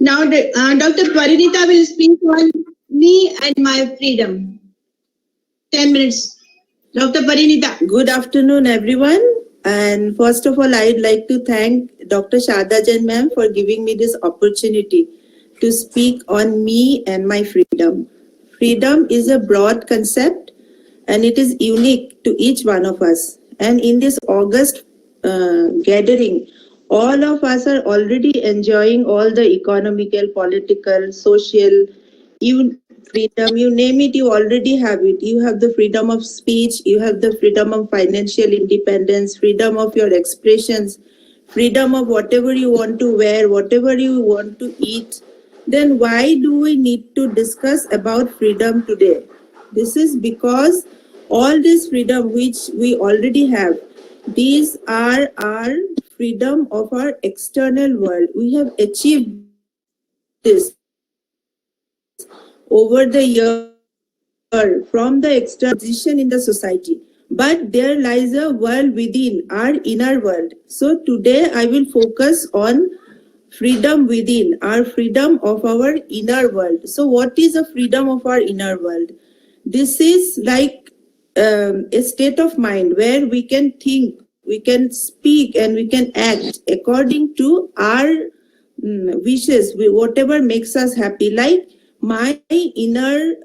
Now, Dr. Parinita will speak on me and my freedom. 10 minutes. Dr. Parinita. Good afternoon, everyone. And first of all, I'd like to thank Dr. Shada Jain ma'am for giving me this opportunity to speak on me and my freedom. Freedom is a broad concept and it is unique to each one of us. And in this August gathering, all of us are already enjoying all the economical, political, social, freedom, you name it, you already have it. You have the freedom of speech, you have the freedom of financial independence, freedom of your expressions, freedom of whatever you want to wear, whatever you want to eat. Then why do we need to discuss about freedom today? This is because all this freedom which we already have, these are our freedom of our external world. We have achieved this over the year from the external position in the society. But there lies a world within, our inner world. So today I will focus on freedom within, our freedom of our inner world. So what is the freedom of our inner world? This is like a state of mind where we can think, we can speak, and we can act according to our wishes, whatever makes us happy. Like my inner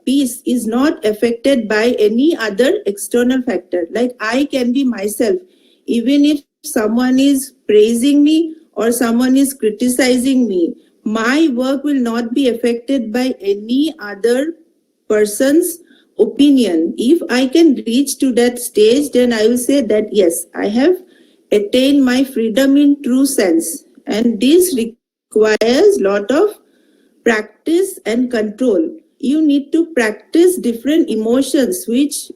peace is not affected by any other external factor. Like I can be myself, even if someone is praising me or someone is criticizing me, my work will not be affected by any other person's opinion. If I can reach to that stage, then I will say that yes, I have attained my freedom in true sense. And this requires lot of practice and control. You need to practice different emotions which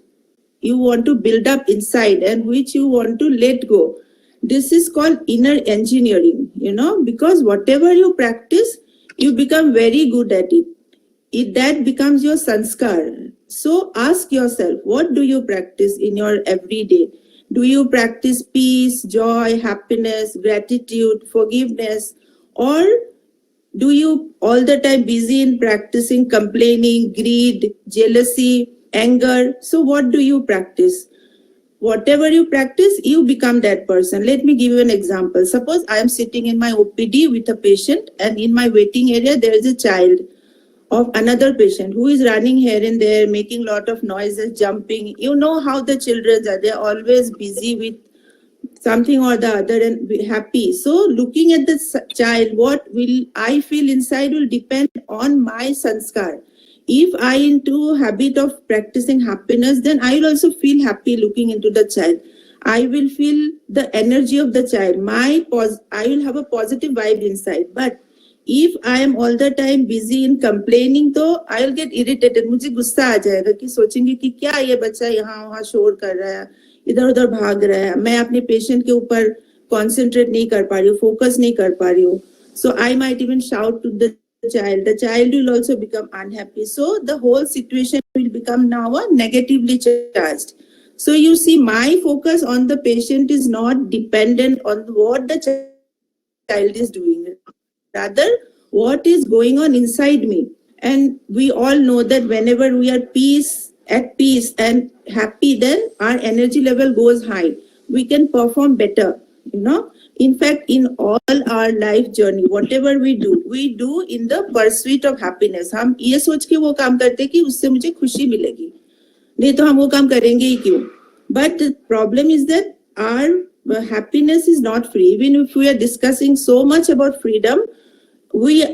you want to build up inside and which you want to let go. This is called inner engineering, because whatever you practice, you become very good at it. That becomes your sanskar. So ask yourself, what do you practice in your everyday? Do you practice peace, joy, happiness, gratitude, forgiveness, or do you all the time busy in practicing complaining, greed, jealousy, anger? So what do you practice? Whatever you practice, you become that person. Let me give you an example. Suppose I am sitting in my OPD with a patient, and in my waiting area there is a child of another patient who is running here and there, making lot of noises, jumping. You know how the children are. They're always busy with something or the other and be happy. So looking at the child, what will I feel inside will depend on my sanskar. If I into habit of practicing happiness, then I will also feel happy looking into the child. I will feel the energy of the child. I will have a positive vibe inside. But if I am all the time busy in complaining, तो I will get irritated. मुझे गुस्सा आ जाएगा कि सोचेंगे कि क्या ये बच्चा यहाँ वहाँ शोर कर रहा है, इधर उधर भाग रहा है, मैं अपने पेशेंट के ऊपर concentrate नहीं कर पा रही हूँ, focus नहीं कर पा रही हूँ. So I might even shout to the child. The child will also become unhappy. So the whole situation will become now a negatively charged. So you see, my focus on the patient is not dependent on what the child is doing. Rather, what is going on inside me. And we all know that whenever we are at peace and happy, then our energy level goes high. We can perform better, In fact, in all our life journey, whatever we do in the pursuit of happiness. हम ये सोच के वो काम करते कि उससे मुझे खुशी मिलेगी, नहीं तो हम वो काम करेंगे ही क्यों. But the problem is that our happiness is not free. Even if we are discussing so much about freedom,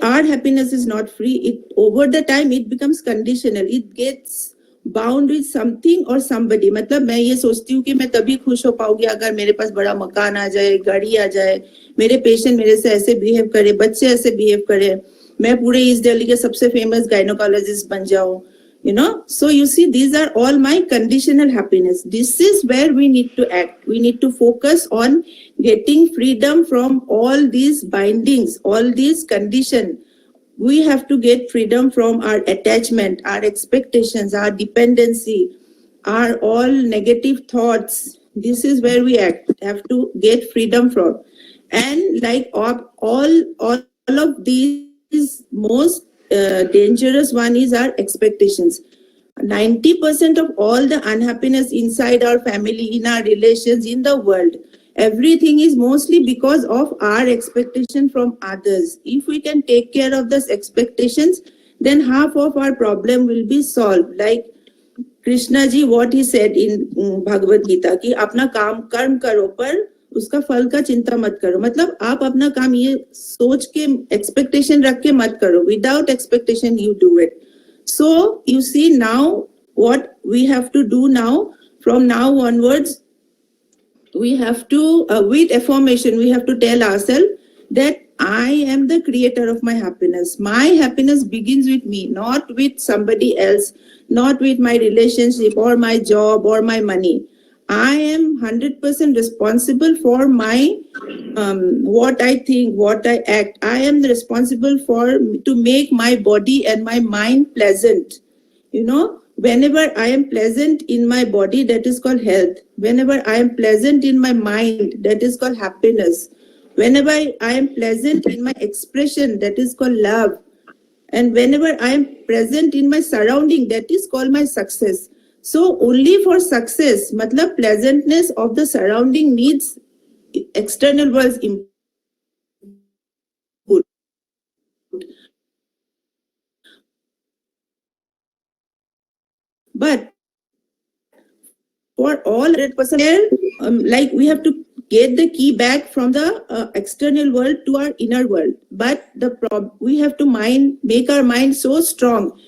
our happiness is not free. Over the time it becomes conditional. It gets bound with something or somebody. मतलब मैं ये सोचती हूँ कि मैं तभी खुश हो पाऊंगी अगर मेरे पास बड़ा मकान आ जाए, गाड़ी आ जाए, मेरे पेशेंट मेरे से ऐसे बिहेव करे, बच्चे ऐसे बिहेव करे, मैं पूरे ईस्ट दिल्ली के सबसे फेमस गायनोकोलॉजिस्ट बन जाऊं. So you see, these are all my conditional happiness. This is where we need to act. We need to focus on getting freedom from all these bindings, all these conditions. We have to get freedom from our attachment, our expectations, our dependency, our all negative thoughts. This is where we have to get freedom from. And like all of these most dangerous one is our expectations. 90% of all the unhappiness inside our family, in our relations, in the world, everything is mostly because of our expectation from others. If we can take care of those expectations, then half of our problem will be solved. Like Krishna ji, what he said in Bhagavad Gita, कि अपना काम कर्म करो पर उसका फल का चिंता मत करो. मतलब आप अपना काम ये सोच के expectation रख के मत करो. Without expectation you do it. So you see now what we have to do now. From now onwards, we have to, with affirmation, we have to tell ourselves that I am the creator of my happiness. My happiness begins with me, not with somebody else, not with my relationship or my job or my money. I am 100% responsible for my what I think, what I act. I am responsible for to make my body and my mind pleasant. You know, whenever I am pleasant in my body, that is called health. Whenever I am pleasant in my mind, that is called happiness. Whenever I am pleasant in my expression, that is called love. And whenever I am present in my surrounding, that is called my success. So only for success, matlab pleasantness of the surrounding needs external world's input. But for all 100%, like we have to get the key back from the external world to our inner world. But we have to make our mind so strong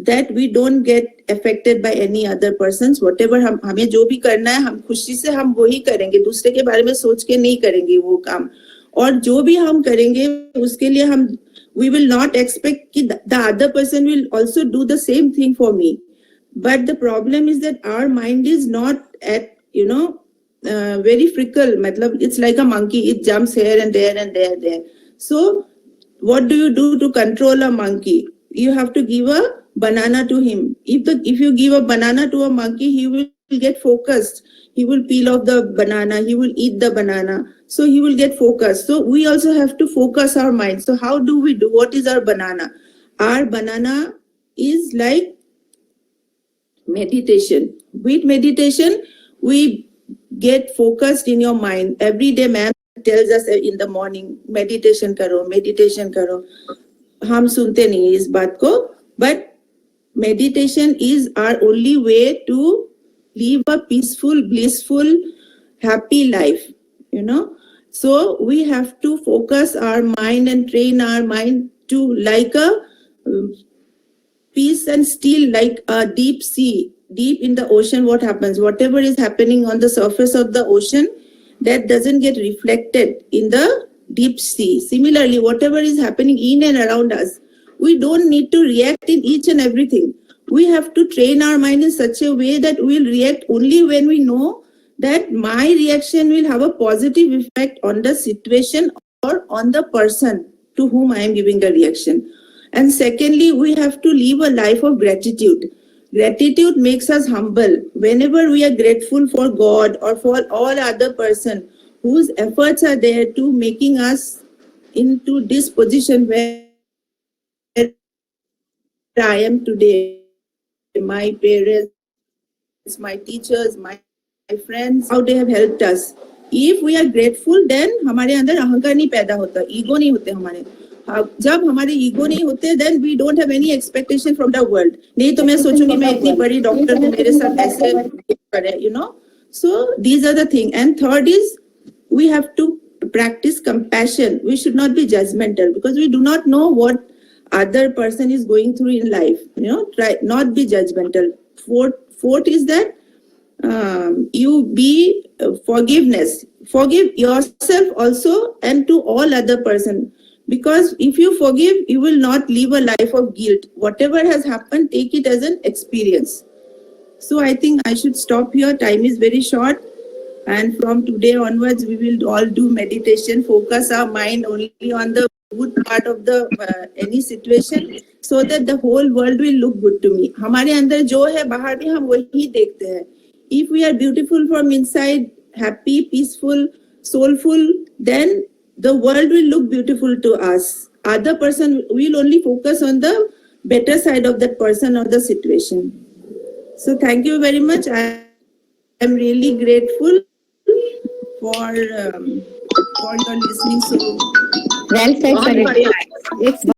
that we don't get affected by any other persons. Whatever हमें जो भी करना है, हम खुशी से हम वही करेंगे. दूसरे के बारे में सोच के नहीं करेंगे वो काम. और जो भी हम करेंगे उसके लिए हम we will not expect कि the other person will also do the same thing for me. But the problem is that our mind is not at, very fickle. Matlab, it's like a monkey. It jumps here and there and there and there. So what do you do to control a monkey? You have to give a banana to him. If you give a banana to a monkey, he will get focused. He will peel off the banana. He will eat the banana. So he will get focused. So we also have to focus our mind. So how do we do? What is our banana? Our banana is like meditation. With meditation, we get focused in your mind. Every day, ma'am tells us in the morning, meditation karo, meditation karo. हम सुनते नहीं इस बात को, but meditation is our only way to live a peaceful, blissful, happy life, So we have to focus our mind and train our mind to like a peace and still, like a deep sea, deep in the ocean. What happens? Whatever is happening on the surface of the ocean, that doesn't get reflected in the deep sea. Similarly, whatever is happening in and around us, we don't need to react in each and everything. We have to train our mind in such a way that we'll react only when we know that my reaction will have a positive effect on the situation or on the person to whom I am giving the reaction. And secondly, we have to live a life of gratitude. Gratitude makes us humble. Whenever we are grateful for God or for all other person whose efforts are there to making us into this position where I am today, my parents, my teachers, my friends, how they have helped us. If we are grateful, then हमारे अंदर अहंकार नहीं पैदा होता, ego नहीं होते हमारे. जब हमारे ईगो नहीं होते, then we don't have any expectation from the world. नहीं तो मैं सोचूंगी मैं इतनी बड़ी डॉक्टर हूँ, मेरे साथ ऐसे करे, So these are the things. And third is we have to practice compassion. We should not be judgmental because we do not know what other person is going through in life. Try not be judgmental. Fourth is that you be forgiveness. Forgive yourself also and to all other person. Because if you forgive, you will not live a life of guilt. Whatever has happened, take it as an experience. So I think I should stop here. Time is very short. And from today onwards, we will all do meditation, focus our mind only on the good part of the any situation so that the whole world will look good to me. हमारे अंदर जो है बाहर भी हम वही देखते हैं. If we are beautiful from inside, happy, peaceful, soulful, then the world will look beautiful to us. other person, we'll only focus on the better side of that person or the situation. So thank you very much. I am really grateful for your listening. So Well said, बहुत Sarita. बढ़िया It's